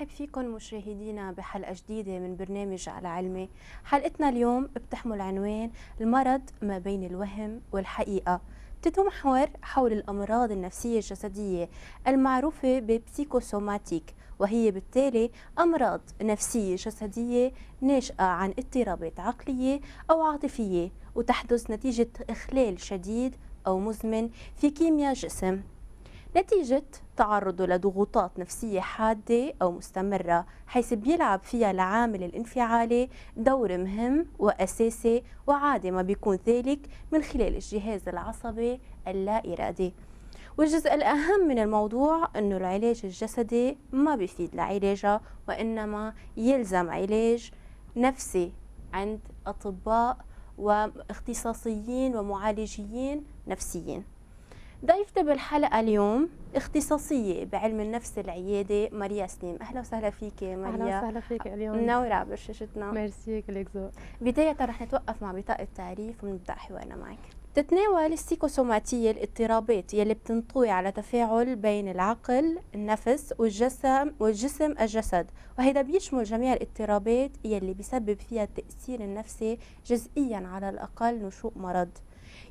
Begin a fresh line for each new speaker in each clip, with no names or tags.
برحب فيكم مشاهدينا بحلقة جديدة من برنامج على علمي. حلقتنا اليوم بتحمل عنوان المرض ما بين الوهم والحقيقة، بتتمحور حول الأمراض النفسية الجسدية المعروفة ببسيكوسوماتيك، وهي بالتالي أمراض نفسية جسدية ناشئة عن اضطرابات عقلية أو عاطفية، وتحدث نتيجة إخلال شديد أو مزمن في كيمياء الجسم نتيجة تعرضه لضغوطات نفسية حادة أو مستمرة، حيث بيلعب فيها العامل الانفعالي دور مهم وأساسي، وعادة ما بيكون ذلك من خلال الجهاز العصبي اللا إرادي. والجزء الأهم من الموضوع أنه العلاج الجسدي ما بيفيد لعلاجها، وإنما يلزم علاج نفسي عند أطباء واختصاصيين ومعالجين نفسيين. ضيفتي بالحلقة اليوم اختصاصية بعلم النفس العيادة ماريا سليم. أهلا وسهلا فيك ماريا.
أهلا وسهلا فيك اليوم.
منورة على برشاشتنا.
ميرسي كلك ذوق.
بداية رح نتوقف مع بطاقة تعريف ونبدأ حوارنا معك. تتناول السيكوسوماتية الاضطرابات يلي بتنطوي على تفاعل بين العقل، النفس والجسم الجسد، وهذا بيشمل جميع الاضطرابات يلي بيسبب فيها التأثير النفسي جزئيا على الأقل نشوء مرض.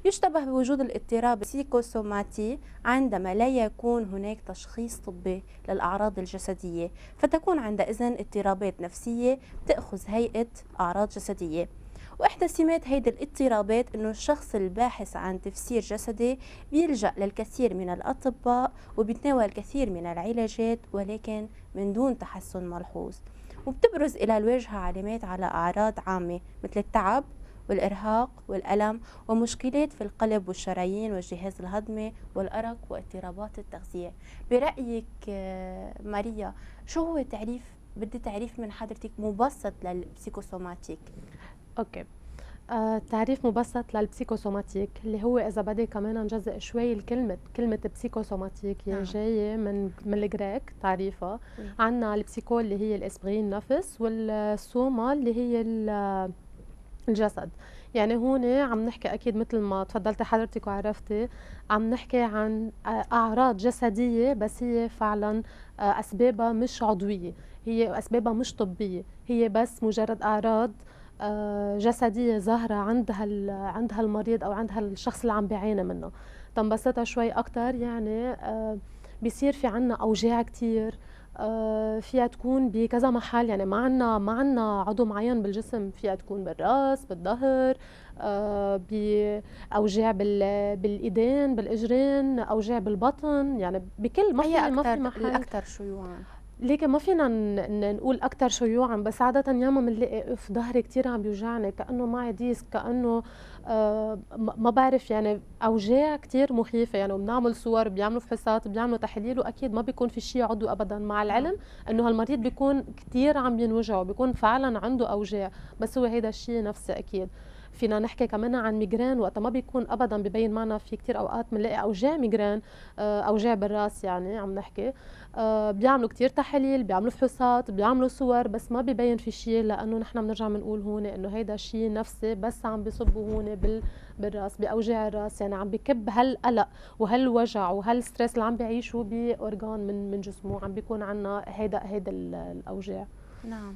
يشتبه بوجود الاضطراب السيكوسوماتي عندما لا يكون هناك تشخيص طبي للأعراض الجسدية، فتكون عندئذ اضطرابات نفسية تأخذ هيئة أعراض جسدية. وإحدى سمات هيدي الاضطرابات أنه الشخص الباحث عن تفسير جسدي بيلجأ للكثير من الأطباء وبيتناول الكثير من العلاجات، ولكن من دون تحسن ملحوظ. وبتبرز إلى الوجه علامات على أعراض عامة مثل التعب والإرهاق والألم ومشكلات في القلب والشرايين والجهاز الهضمي والأرق واضطرابات التغذية. برأيك ماريا، شو هو بدي تعريف من حضرتك مبسط للبسيكوسوماتيك؟
اوكي. تعريف مبسط للبسيكوسوماتيك اللي هو اذا بدي كمان نجزء شوي كلمه بسيكوسوماتيك هي جايه من الجريك تعريفها. عندنا البسيكو اللي هي الاسبري النفس، والسوما اللي هي الجسد. يعني هون عم نحكي اكيد مثل ما تفضلتي حضرتك وعرفتي، عم نحكي عن اعراض جسديه، بس هي فعلا اسبابها مش عضويه، هي اسبابها مش طبيه، هي بس مجرد اعراض جسديه ظاهره عند هالمريض او عند هالشخص اللي عم بيعاني منه. تنبسطها شوي اكثر، يعني بيصير في عنا اوجاع كثير، فيها تكون بكذا محل، يعني ما عنا عضو معين بالجسم، فيها تكون بالراس، بالظهر، بأوجاع بالايدين، بالاجرين، اوجاع بالبطن، يعني بكل ما في محل.
الاكثر شيوعا،
ليك ما فينا نقول اكثر شيوعا، بس عاده ياما بنلاقي في ظهري كثير عم بيوجعني، كانه معي ديسك، كانه ما بعرف، يعني اوجاع كثير مخيفه. يعني وبنعمل صور، بيعملوا فحوصات، بيعملوا تحاليل، واكيد ما بيكون في شيء عضوي ابدا، مع العلم انه هالمريض بيكون كثير عم بينوجع وبيكون فعلا عنده اوجاع، بس هو هيدا الشيء نفسي. اكيد فينا نحكي كمان عن ميجرين، وقتها ما بيكون ابدا ببين معنا، في كثير اوقات بنلاقي اوجاع ميجرين، اوجاع بالراس، يعني عم نحكي بيعملوا كتير تحاليل، بيعملوا فحوصات، بيعملوا صور، بس ما بيبين في شيء، لانه نحن بنرجع بنقول هون انه هيدا شيء نفسي، بس عم بيصبوا هون بالراس، باوجاع الراس، يعني عم بكب هالقلق وهالوجع وهالستريس اللي عم بيعيشوا باورجان من جسمه، عم بيكون عنا هيدا الاوجاع.
نعم.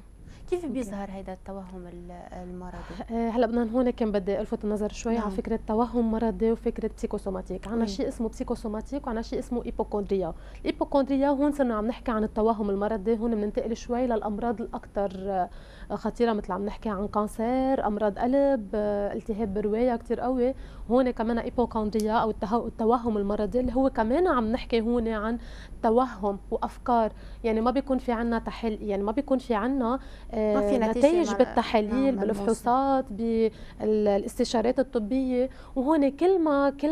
كيف بيظهر هيدا التوهم المرضي؟
هلا بدنا هون كان بدي الفت النظر شوي على فكره توهم مرضي وفكره بسيكوسوماتيك. عنا شيء اسمه بسيكوسوماتيك وعنا شيء اسمه ايبوكوندريا. الايبوكوندريا هون صرنا عم نحكي عن التوهم المرضي، هون بننتقل شوي للامراض الاكثر خطيره، مثل عم نحكي عن كانسر، امراض قلب، التهاب بروايه كثير قوي. هون كمان ايبوكوندريا او التوهم المرضي، اللي هو كمان عم نحكي هون عن توهم وافكار، يعني ما بيكون في عنا يعني ما بيكون في عنا
ما في
نتائج بالتحاليل، بالفحوصات، بالاستشارات الطبيه. وهون كل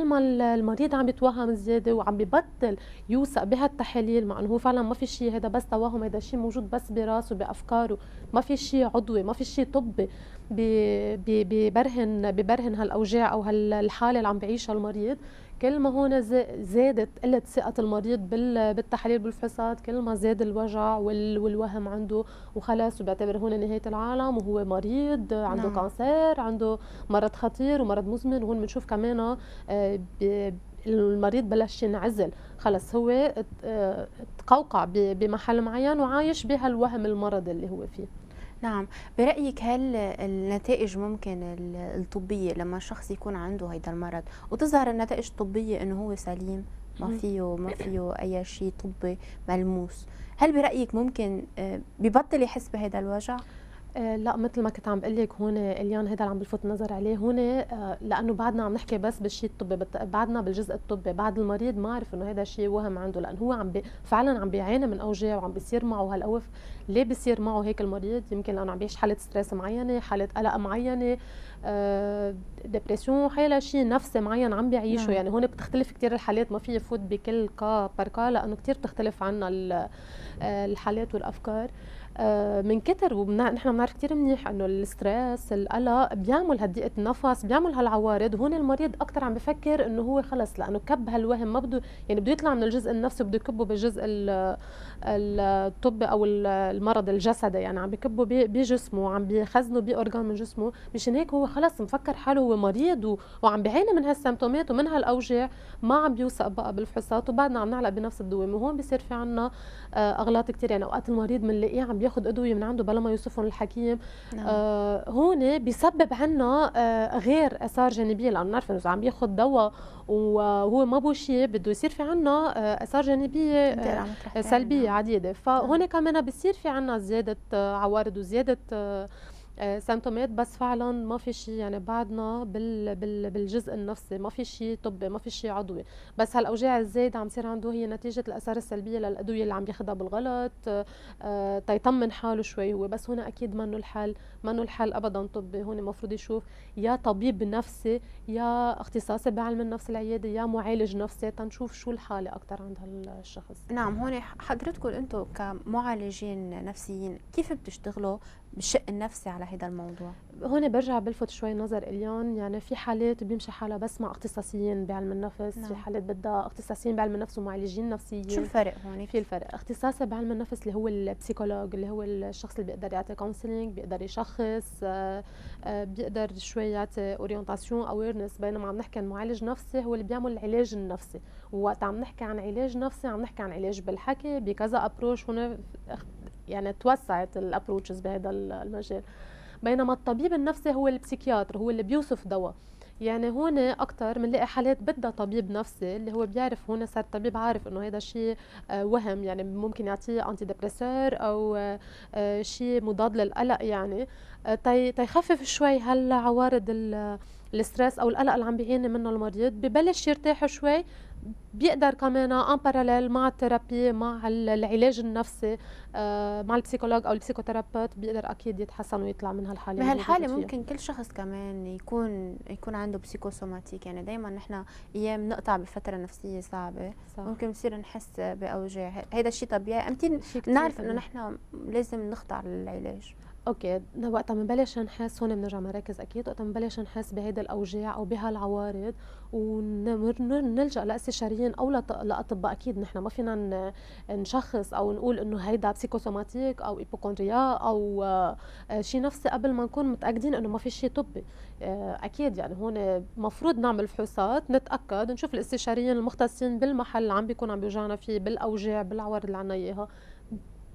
ما المريض عم يتوهم زياده وعم ببطل يوثق بهالتحاليل، مع انه هو فعلا ما في شيء، هذا بس توهم، هذا شيء موجود بس براسه بافكاره، ما في شيء عضوي، ما في شيء طبي ببرهن هالاوجاع او هالحاله اللي عم بيعيشها المريض. كل ما هون زادت قلة ثقة المريض بالتحاليل بالفحوصات، كل ما زاد الوجع والوهم عنده، وخلاص وبيعتبر هون نهاية العالم، وهو مريض عنده كانسر، عنده مرض خطير ومرض مزمن. وهون بنشوف كمان المريض بلش ينعزل، خلص هو تقوقع بمحل معين وعايش بهالوهم المرضي اللي هو فيه.
نعم، برأيك هل النتائج ممكن الطبية لما شخص يكون عنده هيدا المرض وتظهر النتائج الطبية انه هو سليم، ما فيه اي شيء طبي ملموس، هل برأيك ممكن ببطل يحس بهذا الوجع؟
لا، مثل ما كنت عم بقول لك هون اليان، هذا اللي عم بلفت النظر عليه هون، لانه بعدنا عم نحكي بس بالشيء الطبي، بعدنا بالجزء الطبي، بعد المريض ما عرف انه هذا الشيء وهم عنده، لانه هو فعلا عم بيعاني من اوجاع وعم بيصير معه هالقوف. ليه بيصير معه هيك المريض؟ يمكن لانه عم بيعيش حاله ستريس معينه، حاله قلق معينه، ديبرسيون، حيلا شيء نفسي معين عم بيعيشه.
نعم.
يعني هون بتختلف كثير الحالات، ما في يفوت بكل كا بركا، لانه كثير بتختلف عنا الحالات والافكار. من كتر نحن بنعرف كثير منيح انه الستريس، القلق بيعمل هالضيقه النفس، بيعمل هالعوارض. هون المريض اكثر عم بفكر انه هو خلص، لانه كب هالوهم، ما بده يعني بده يطلع من الجزء النفسي، بده يكبه بالجزء الطبي او المرض الجسدي، يعني عم بكبه بجسمه، عم بيخزنه باورجان من جسمه. مشان هيك هو خلص مفكر حاله هو مريض وعم بيعاني من هالسيمتومات ومن هالاوجاع، ما عم بيوثق بقى بالفحوصات، وبعدنا عم نعلق بنفس الدوامه. وهون بصير في عنا اغلاط كثير. يعني اوقات المريض بنلاقيه عم بياخذ ادويه من عنده بلا ما يوصفهم الحكيم.
نعم.
هون بيسبب عنا غير اثار جانبيه، لانه بنعرف انه اذا عم بياخذ دواء وهو ما بو شيء، بده يصير في عنا اثار جانبيه سلبيه عديده. فهون كمان بصير في عنا زياده عوارض وزياده سيمتومات، بس فعلا ما في شيء، يعني بعدنا بالجزء النفسي ما في شيء طبي، ما في شيء عضوي. بس هالاوجاع الزايده عم تصير عنده هي نتيجه الاثار السلبيه للادويه اللي عم ياخذها بالغلط، تيطمن حاله شوي هو. بس هنا اكيد منه الحل ابدا طبي. هون المفروض يشوف يا طبيب نفسي، يا اختصاصي بعلم النفس العياده، يا معالج نفسي، تنشوف شو الحاله اكثر عند هالشخص.
نعم، هون حضرتكم انتم كمعالجين نفسيين كيف بتشتغلوا بالشق النفسي على هذا الموضوع؟
هون برجع بلفت شوي نظر اليان، يعني في حالات بيمشي حالها بس مع اختصاصيين بعلم النفس.
نعم.
في حالات بدها اختصاصيين بعلم النفس ومعالجين نفسيين.
شو الفرق هون؟
في الفرق اختصاصي بعلم النفس اللي هو البسيكولوج، اللي هو الشخص اللي بيقدر يعطي كونسلينج، بيقدر يشخص، بيقدر شوي يعطي اورينتاسيون اويرنس. بينما عم نحكي عن معالج نفسي هو اللي بيعمل العلاج النفسي. ووقت عم نحكي عن علاج نفسي عم نحكي عن علاج بالحكي بكذا ابروش. هون يعني توسعت الابروتشز بهذا المجال. بينما الطبيب النفسي هو البسيكياتر، هو اللي بيوصف دواء. يعني هون اكثر بنلاقي حالات بدها طبيب نفسي اللي هو بيعرف، هون صار الطبيب عارف انه هذا شيء وهم، يعني ممكن يعطيه انتي ديبريسور او شيء مضاد للقلق، يعني تيخفف شوي هالعوارض الستريس او القلق اللي عم بيعاني منه المريض، ببلش يرتاح شوي. بيقدر كمان ان باراليل مع الثيرابي، مع العلاج النفسي، مع البسيكولوج او البسيكوثيرابيوت، بيقدر اكيد يتحسن ويطلع من هالحاله.
بهالحالة ممكن كل شخص كمان يكون عنده بسيكوسوماتيك، يعني دايما نحن ايام نقطع بفترة نفسية صعبة، صح. ممكن نصير نحس بأوجاع، هذا الشيء طبيعي. امتى نعرف انه نحن لازم نخضع للعلاج؟
اوكي، وقت ما نبلش نحس، هون بنرجع مراكز اكيد، وقت ما نبلش نحس بهيدا الاوجاع او بهالعوارض ونلجا لاستشاريين او لاطباء. اكيد نحن ما فينا نشخص او نقول انه هيدا بسيكوسوماتيك او ايبوكوندريا او شيء نفسي قبل ما نكون متاكدين انه ما في شيء طبي. اكيد يعني هون مفروض نعمل فحوصات، نتاكد، نشوف الاستشاريين المختصين بالمحل اللي عم بيكون عم بيوجعنا فيه، بالاوجاع، بالعوارض اللي عنا اياها.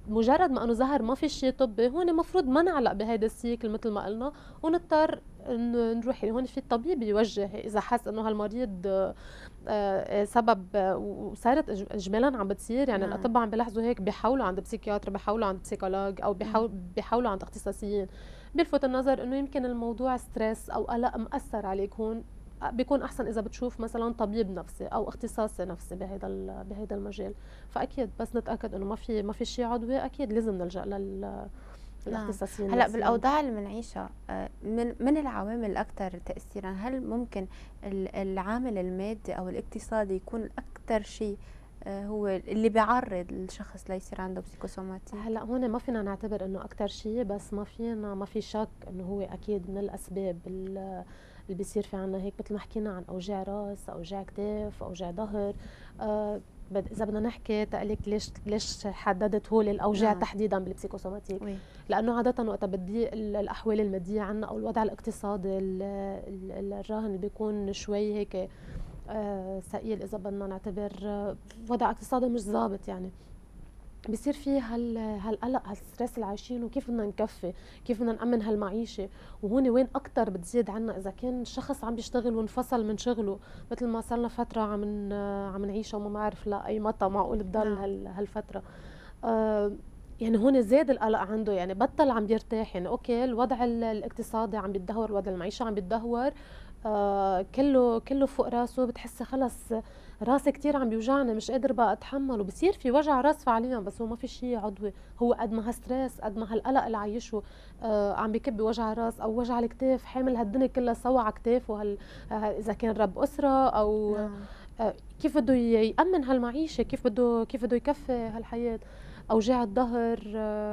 مجرد ما انه ظهر ما في شيء طبي، هون المفروض ما نعلق بهيدا السيكل مثل ما قلنا، ونضطر نروح. يعني هون في الطبيب يوجه اذا حس انه هالمريض سبب، وصارت اجمالا عم بتصير. يعني الاطباء عم بيلاحظوا هيك، بيحاولوا عند بسيكياتر، بيحاولوا عند بسيكولوج، او بيحاولوا عند اختصاصيين. بيلفت النظر انه يمكن الموضوع ستريس او قلق مأثر عليك، هون بيكون احسن اذا بتشوف مثلا طبيب نفسي او اختصاصي نفسي بهذا المجال. فاكيد بس نتاكد انه ما في شيء عضوي، اكيد لازم نلجا للاختصاصيين.
هلا بالاوضاع اللي بنعيشها، من العوامل الاكثر تاثيرا، هل ممكن العامل المادي او الاقتصادي يكون اكثر شيء هو اللي بيعرض الشخص ليصير عنده بسيكوسوماتيك؟
هلا هون ما فينا نعتبر انه اكثر شيء، بس ما في شك انه هو اكيد من الاسباب اللي بيصير في عنا هيك. مثل ما حكينا عن اوجاع راس، اوجاع كتاف، اوجاع ظهر. اذا بدنا نحكي تقلك ليش حددت هول الاوجاع تحديدا بالبسيكوسوماتيك؟ لانه عاده وقت بتضيق الاحوال الماديه عنا او الوضع الاقتصادي الراهن بيكون شوي هيك ثقيل اذا بدنا نعتبر وضع اقتصادي مش ظابط يعني. بصير في هالقلق هالستريس اللي عايشينه، كيف بدنا نكفي، كيف بدنا نأمن هالمعيشة. وهون وين أكتر بتزيد عنا إذا كان شخص عم بيشتغل وانفصل من شغله، مثل ما صارنا فترة عم نعيشها وما بعرف لأي متى معقول تضل هالفترة. يعني هون زاد القلق عنده، يعني بطل عم بيرتاح. يعني اوكي الوضع الاقتصادي عم بيتدهور، الوضع المعيشة عم بيتدهور، كله فوق راسه. بتحسي خلص راسي كتير عم بيوجعني، مش قادر بقى اتحمل، وبصير في وجع راس فعليا، بس هو ما في شيء عضوي. هو قد ما هالستريس، قد ما هالقلق اللي عايشه عم بكب وجع راس او وجع الكتاف، حامل هالدنيا كلها سوا على كتافه. اذا كان رب اسره او كيف بده يأمن هالمعيشة، كيف بده يكفي هالحياة. اوجاع الظهر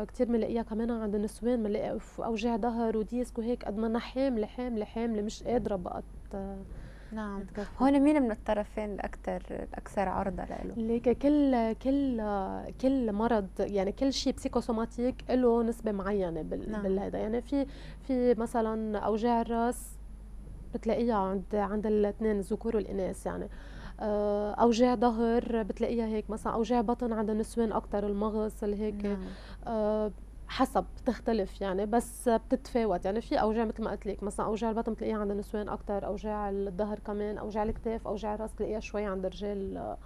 كثير بنلاقيها كمان عند النسوان، بنلاقي اوجاع ظهر وديسك وهيك، قد ما انا حامله حامله حامله مش قادره بقى
نعم. هون مين من الطرفين الاكثر عرضه له؟
ليك كل مرض، يعني كل شيء بسيكوسوماتيك له نسبه معينه بالهيدا. يعني في مثلا اوجاع الراس بتلاقيها عند الاثنين الذكور والاناث. يعني اوجاع ظهر بتلاقيها هيك، مثلا اوجاع بطن عند النسوان اكثر، المغص اللي هيك حسب بتختلف يعني، بس بتتفاوت. يعني في اوجاع مثل ما قلت لك، مثلا اوجاع البطن بتلاقيها عند النسوان اكثر، اوجاع الظهر كمان، اوجاع الكتاف، اوجاع الراس بتلاقيها شوي عند الرجال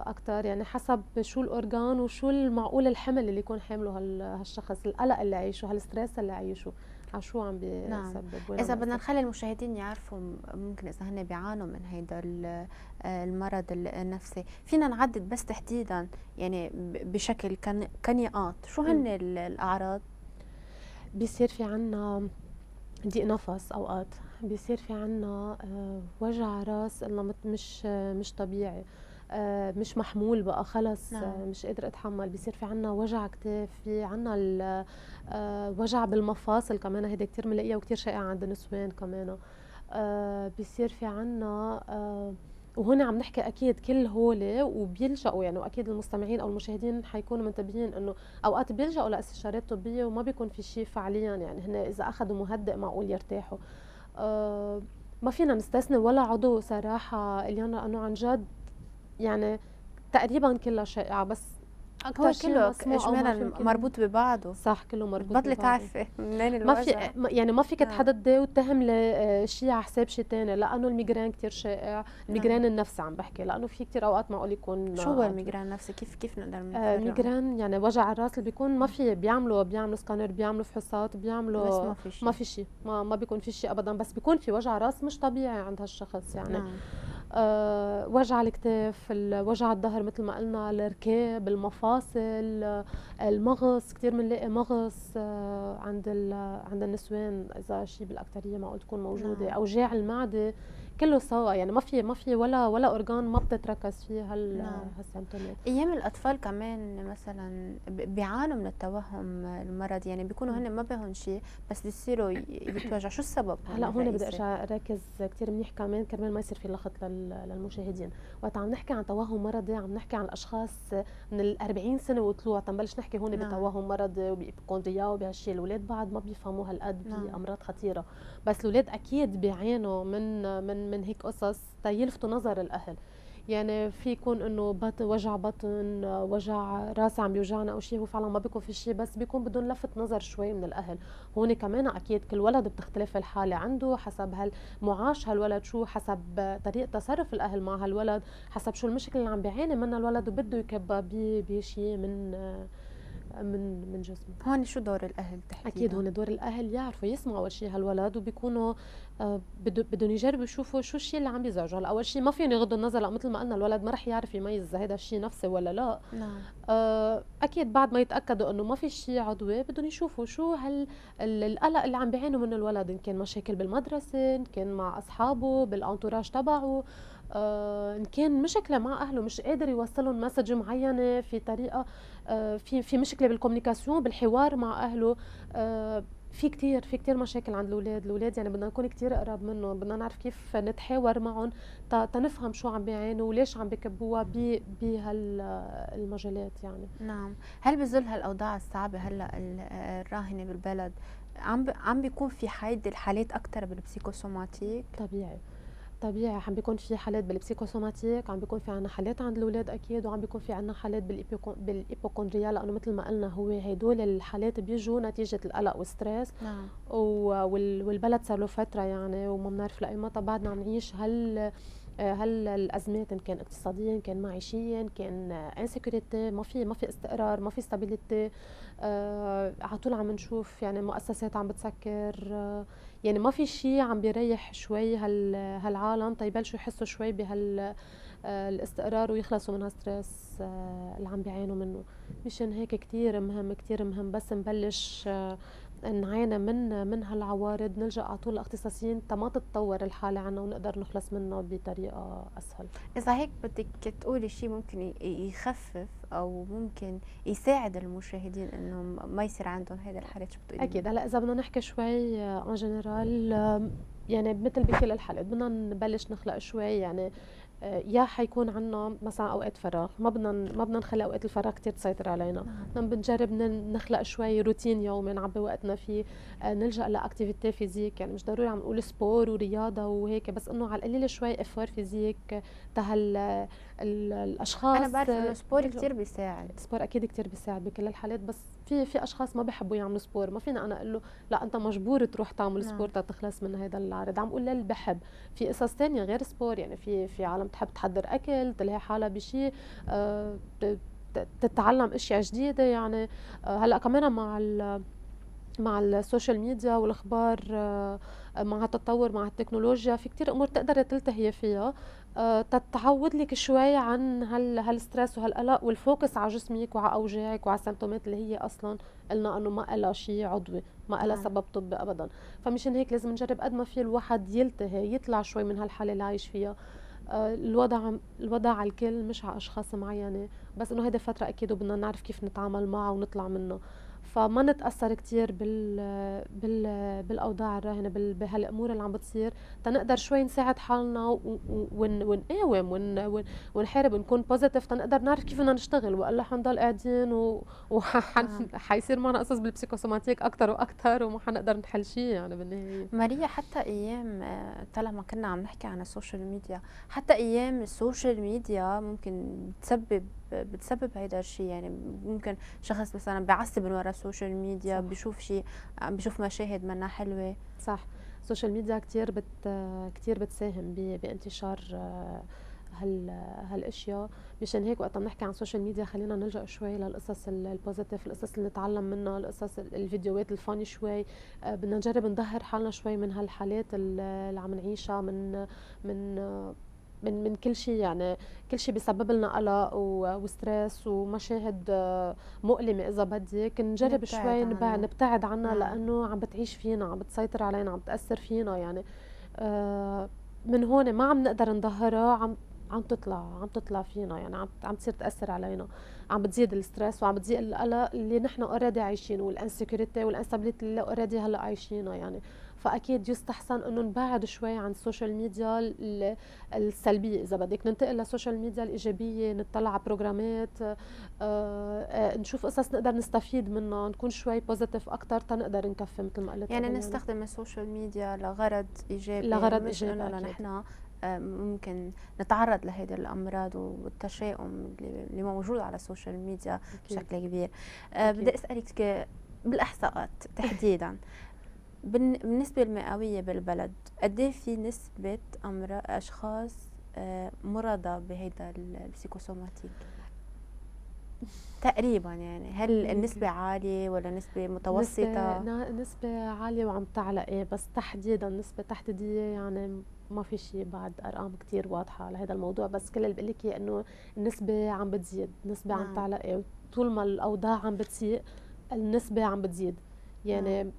اكثر. يعني حسب شو الاورجان وشو المعقول الحمل اللي يكون حامله هالشخص، القلق اللي عايشه، هالستريس اللي عايشه، على شو عم بيسبب.
اذا بدنا نخلي المشاهدين يعرفوا ممكن اذا هن بيعانوا من هيدا المرض النفسي، فينا نعدد بس تحديدا يعني بشكل كنقاط، شو هن الاعراض؟
بيصير في عنا ضيق نفس، اوقات بيصير في عنا وجع راس انه مش طبيعي، مش محمول بقى خلص. مش قادر اتحمل. بيصير في عنا وجع كتاف، في عنا وجع بالمفاصل كمان، هيدا كتير بنلاقيها وكتير شائعة عند النسوان كمان. بيصير في عنا وهنا عم نحكي اكيد كل هول وبيلجأوا يعني، واكيد المستمعين او المشاهدين حيكونوا منتبهين انه اوقات بيلجأوا لاستشارات طبيه وما بيكون في شيء فعليا. يعني هن اذا اخذوا مهدئ معقول يرتاحوا. ما فينا نستثني ولا عضو صراحه اليوم، لانه عن جد يعني تقريبا كلها شائعه، بس
هو كله اجمالا مربوط ببعضه.
صح، كله مربوط ببعضه.
بطلي تعرفي منين الوجع.
ما في يعني ما فيك تحددي وتهم لي شيء على حساب شيء ثاني، لانه الميجرين كثير شائع. الميجرين النفسي عم بحكي، لانه في كثير اوقات معقول يكون.
شو هو الميجرين النفسي؟ كيف نقدر نفرقه؟
الميجرين يعني وجع الراس اللي بيكون ما في، بيعملوا سكانر، بيعملوا فحوصات، بيعملوا، بس ما في شيء، ما بيكون في شيء ابدا، بس بيكون في وجع راس مش طبيعي عند هالشخص يعني. وجع الكتاف، وجع الظهر مثل ما قلنا، الركاب، المفاصل، المغص. كثير بنلاقي مغص عند النسوان، اذا شيء بالاكثريه معقول تكون موجوده. اوجاع المعده كله سوا، يعني ما في ولا اورجان ما بتتركز فيه هالسيمتومات.
ايام الاطفال كمان مثلا بيعانوا من التوهم المرض، يعني بيكونوا هن ما بهم شيء بس بيصيروا يتوجعوا. شو السبب؟
هلا هون بدي ارجع اركز كثير منيح كمان كرمال ما يصير في لخط للمشاهدين. وقت عم نحكي عن توهم مرضي عم نحكي عن الاشخاص من ال40 سنه وطلوع، تنبلش نحكي هون بتوهم مرضي وبيبقوا وبهالشيء. الاولاد بعد ما بيفهموا هالقد بامراض خطيره، بس الاولاد اكيد بيعانوا من هيك قصص تيلفتوا نظر الاهل. يعني في يكون انه وجع بطن، وجع راس عم بيوجعنا او شيء، هو فعلا ما بيكون في شيء، بس بيكون بدون لفت نظر شوي من الاهل. هون كمان اكيد كل ولد بتختلف الحاله عنده، حسب هالمعاش هالولد شو، حسب طريقه تصرف الاهل مع هالولد، حسب شو المشكله اللي عم بيعاني منها الولد وبده يكبى بشيء من جسمه.
هون شو دور الاهل تحديدا؟
اكيد هون دور الاهل يعرفوا يسمعوا اول شيء هالولد، وبيكونوا بدهم يجربوا يشوفوا شو الشيء اللي عم بيزعجه. هلا اول شيء ما فيهم يغضوا النظر، لأ مثل ما قلنا الولد ما رح يعرف يميز اذا هذا الشيء نفسي ولا لا. اكيد بعد ما يتاكدوا انه ما في شيء عضوي بدهم يشوفوا شو القلق اللي عم بيعانوا منه الولد، ان كان مشاكل بالمدرسه، ان كان مع اصحابه بالانتوراج تبعه، ان كان مشكله مع اهله مش قادر يوصلهم مسج معينه في طريقه، في مشكله بالكوميونيكاسيون بالحوار مع اهله. في كتير مشاكل عند الاولاد يعني بدنا نكون كتير قراب منهم، بدنا نعرف كيف نتحاور معهم تنفهم شو عم بيعانوا وليش عم بكبوها بهالمجالات يعني.
نعم. هل بظل هالاوضاع الصعبه هلا الراهنه بالبلد عم بيكون في هيدي الحالات اكثر بالبسيكوسوماتيك؟
طبيعي. طبيعي عم بيكون في حالات بالبسيكوسوماتيك، عم بيكون في عنا حالات عند الأولاد أكيد، وعم بيكون في عنا حالات بالإيبوكوندريا، لأنه مثل ما قلنا هو هدول الحالات بيجوا نتيجة القلق والستريس.
نعم.
والبلد صار له فترة يعني، وما بنعرف لأي متى بعدنا عم نعيش هل الأزمات إن كان اقتصاديا، كان معيشيا، كان انسكيورتي، ما في استقرار، ما في ستابيليتي. على طول عم نشوف يعني مؤسسات عم بتسكر. يعني ما في شيء عم بيريح شوي هالعالم تيبلشوا يحسوا شوي الاستقرار ويخلصوا من هالستريس اللي عم بيعانوا منه. مشان هيك كتير مهم، كتير مهم بس نبلش نعاني من هالعوارض نلجأ على طول لاختصاصيين تا ما تتطور الحالة عنا ونقدر نخلص منها بطريقة أسهل.
إذا هيك بدك تقولي شيء ممكن يخفف أو ممكن يساعد المشاهدين إنهم ما يصير عندهم هيدا الحالات، شو بتقولي
أكيد.
لهم؟
هلا إذا بدنا نحكي شوي ان جنرال، يعني مثل بكل الحالات بدنا نبلش نخلق شوي يعني يا حيكون عنا مثلا اوقات فراغ، ما بدنا نخلي اوقات الفراغ كتير تسيطر علينا.
نعم.
بدنا بنجرب نخلق شوي روتين يومي نعبي وقتنا فيه. نلجا لاكتيفيتي فيزيك، يعني مش ضروري عم نقول سبور ورياضه وهيك، بس انه على القليله شوي افوار فيزيك تهل
أنا
الاشخاص
بعرف إنه سبور
يلجأوا.
كتير بيساعد.
السبور اكيد كتير بيساعد بكل الحالات، بس في اشخاص ما بيحبوا يعملوا سبور، ما فينا انا اقول له لا انت مجبور تروح تعمل سبور
نعم.
تتخلص من هذا العرض. عم اقول للي بحب في قصص تانية غير سبور، يعني في عالم تحب تحضر اكل، تلاقي حالها بشيء، تتعلم اشياء جديده يعني. هلا كمان مع السوشيال ميديا والاخبار، مع التطور مع التكنولوجيا في كتير امور تقدر تلتهي فيها، تتعود لك شوي عن هالستريس وهالقلق والفوكس على جسمك وعلى اوجاعك وعلى السيمتومات اللي هي اصلا قلنا انه ما لها شيء عضوي، ما لها
نعم.
سبب طبي ابدا. فمشان هيك لازم نجرب قد ما في الواحد يلتهي، يطلع شوي من هالحاله اللي عايش فيها. الوضع على الكل مش على اشخاص معينه، بس انه هيدي فتره اكيد وبدنا نعرف كيف نتعامل معها ونطلع منها. فما نتاثر كتير بالاوضاع الراهنه بهالامور اللي عم بتصير، تنقدر شوي نساعد حالنا ونقاوم ونحارب ونكون بوزيتيف، تنقدر نعرف كيف بدنا نشتغل، والا حنضل قاعدين
نعم.
وحيصير معنا قصص بالبسيكوسوماتيك اكثر واكثر وما حنقدر نحل شيء يعني بالنهايه.
ماريا، حتى ايام طالما كنا عم نحكي عن السوشيال ميديا، حتى ايام السوشيال ميديا ممكن بتسبب هيدا الشيء. يعني ممكن شخص مثلا بيعصب من ورا السوشيال ميديا،
صح.
بيشوف شيء، بيشوف مشاهد منها حلوه.
صح. السوشيال ميديا كتير بتساهم بانتشار هالاشياء. مشان هيك وقت بنحكي عن السوشيال ميديا خلينا نلجأ شوي للقصص البوزيتيف، القصص اللي نتعلم منها، القصص الفيديوهات الفاني شوي. بدنا نجرب نظهر حالنا شوي من هالحالات اللي عم نعيشها، من من كل شيء يعني. كل شيء بيسبب لنا قلق وستريس ومشاهد مؤلمة إذا بدك، نجرب
نبتعد
شوي
عنه.
نبتعد عنها،
نعم.
لأنه عم بتعيش فينا، عم بتسيطر علينا، عم بتأثر فينا يعني. من هون ما عم نقدر نظهرها، عم تطلع فينا يعني، عم تصير تأثر علينا، عم بتزيد الستريس وعم بتزيد القلق اللي نحن اوريدي عايشينه، والانسكيورتي والانستابيليتي اللي اوريدي هلا عايشينها يعني. فاكيد يستحسن انه نبعد شوي عن السوشيال ميديا السلبيه، اذا بدك ننتقل للسوشيال ميديا الايجابيه، نطلع على بروجرامات، نشوف قصص نقدر نستفيد منها، نكون شوي بوزيتيف اكثر تنقدر نكفي مثل ما قلت
يعني
قبل
نستخدم السوشيال ميديا لغرض ايجابي،
لغرض
مش
ايجابي
انه
اكيد.
نحن ممكن نتعرض لهيدي الامراض والتشاؤم اللي موجود على السوشيال ميديا
اكيد.
بشكل كبير.
أكيد.
بدي اسالك بالاحصاءات تحديدا، بالنسبه المئويه بالبلد، قد ايه في نسبه اشخاص مرضى بهيدا البسيكوسوماتيك تقريبا؟ يعني هل النسبة عالية ولا نسبة متوسطة؟
نسبة عالية وعم تعلى، ايه بس تحديدا نسبة تحديدية يعني ما في شيء بعد ارقام كتير واضحة على هذا الموضوع، بس كل اللي بقول لك اياه انه النسبة عم بتزيد، النسبة عم
نعم.
تعلى، ايه طول ما الاوضاع عم بتسيء النسبة عم بتزيد يعني.
نعم.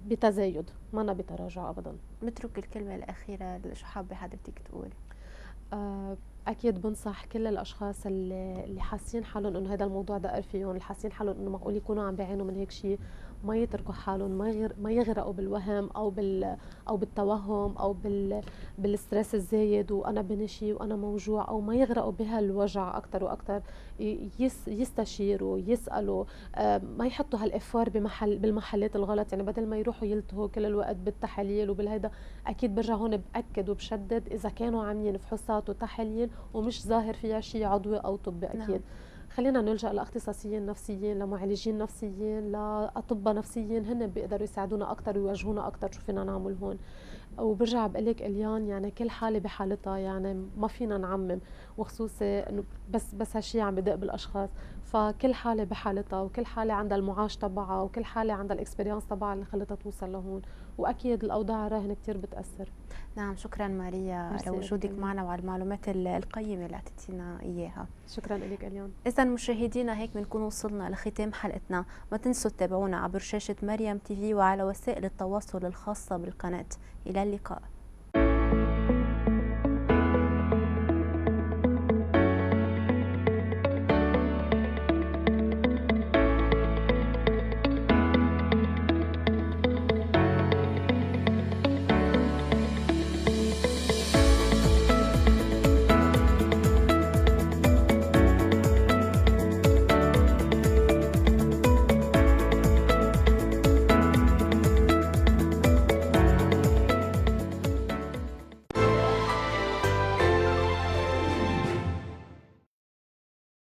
بتزايد، ما أنا بتراجع ابدا.
بترك الكلمة الأخيرة، شو حابة حضرتك تقولي؟
اكيد بنصح كل الاشخاص اللي حاسين حالهم انه هذا الموضوع دقر فيهم، اللي حاسين حالهم انه معقول يكونوا عم بيعانوا من هيك شيء، ما يتركوا حالهم، ما يغرقوا بالوهم او بالتوهم او بالستريس الزايد، وانا بنشي وانا موجوع، او ما يغرقوا بهالوجع اكثر واكثر. يستشيروا، يسالوا، ما يحطوا هالافار بالمحلات الغلط. يعني بدل ما يروحوا يلتهوا كل الوقت بالتحاليل وبالهيدا، اكيد برجع هون باكد وبشدد اذا كانوا عاملين فحوصات وتحاليل ومش ظاهر فيها شيء عضوي او طبي
نعم.
اكيد. خلينا نلجأ لاختصاصيين نفسيين، لمعالجين نفسيين، لأطباء نفسيين، هن بيقدروا يساعدونا أكثر ويوجهونا أكثر شو فينا نعمل هون. وبرجع بقول لك اليان، يعني كل حالة بحالتها، يعني ما فينا نعمم، وخصوصي انه بس هالشيء عم بدق بالاشخاص. فكل حالة بحالتها، وكل حالة عندها المعاش تبعها، وكل حالة عندها الاكسبيرينس تبعها اللي خلتها توصل لهون. واكيد الاوضاع الراهنة كثير بتأثر.
نعم، شكرا ماريا
ميرسي لك
لوجودك
اليان.
معنا وعلى المعلومات القيمة اللي أعطيتينا إياها.
شكرا لك اليان.
إذا مشاهدينا هيك بنكون وصلنا لختام حلقتنا. ما تنسوا تتابعونا عبر شاشة مريم تي في وعلى وسائل التواصل الخاصة بالقناة. إلى اللقاء.